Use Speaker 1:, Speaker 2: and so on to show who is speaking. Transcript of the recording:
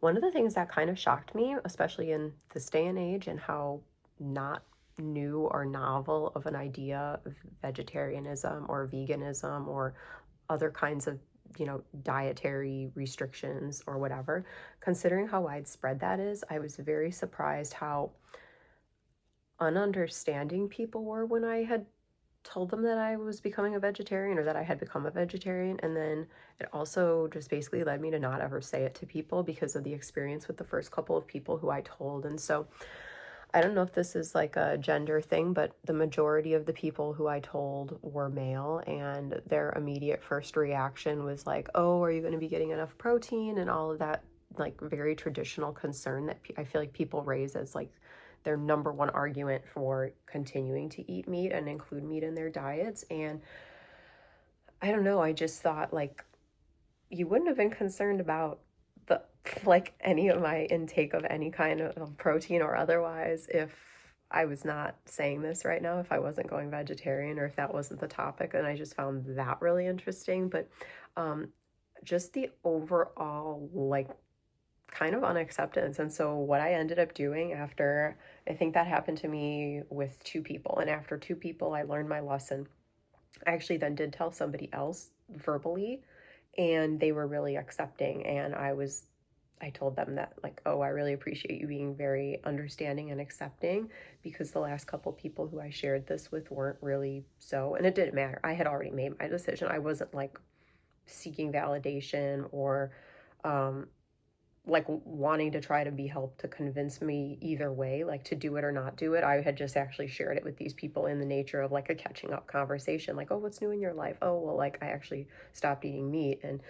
Speaker 1: one of the things that kind of shocked me, especially in this day and age, and how not new or novel of an idea of vegetarianism or veganism or other kinds of, dietary restrictions or whatever, considering how widespread that is, I was very surprised how ununderstanding people were when I had told them that I was becoming a vegetarian or that I had become a vegetarian. And then it also just basically led me to not ever say it to people because of the experience with the first couple of people who I told. And so I don't know if this is like a gender thing, but the majority of the people who I told were male, and their immediate first reaction was like, oh, are you going to be getting enough protein and all of that, like very traditional concern that I feel like people raise as like their number one argument for continuing to eat meat and include meat in their diets. And I don't know, I just thought like you wouldn't have been concerned about the like any of my intake of any kind of protein or otherwise if I was not saying this right now, if I wasn't going vegetarian or if that wasn't the topic. And I just found that really interesting. But um, just the overall like kind of unacceptance. And so what I ended up doing after, I think that happened to me with two people, and after two people I learned my lesson. I actually then did tell somebody else verbally, and they were really accepting. And I told them that, like, oh, I really appreciate you being very understanding and accepting, because the last couple people who I shared this with weren't really so. And it didn't matter, I had already made my decision. I wasn't like seeking validation or um like wanting to try to be helped to convince me either way, like to do it or not do it. I had just actually shared it with these people in the nature of like a catching up conversation, like, oh, what's new in your life? Oh, well, like I actually stopped eating meat. And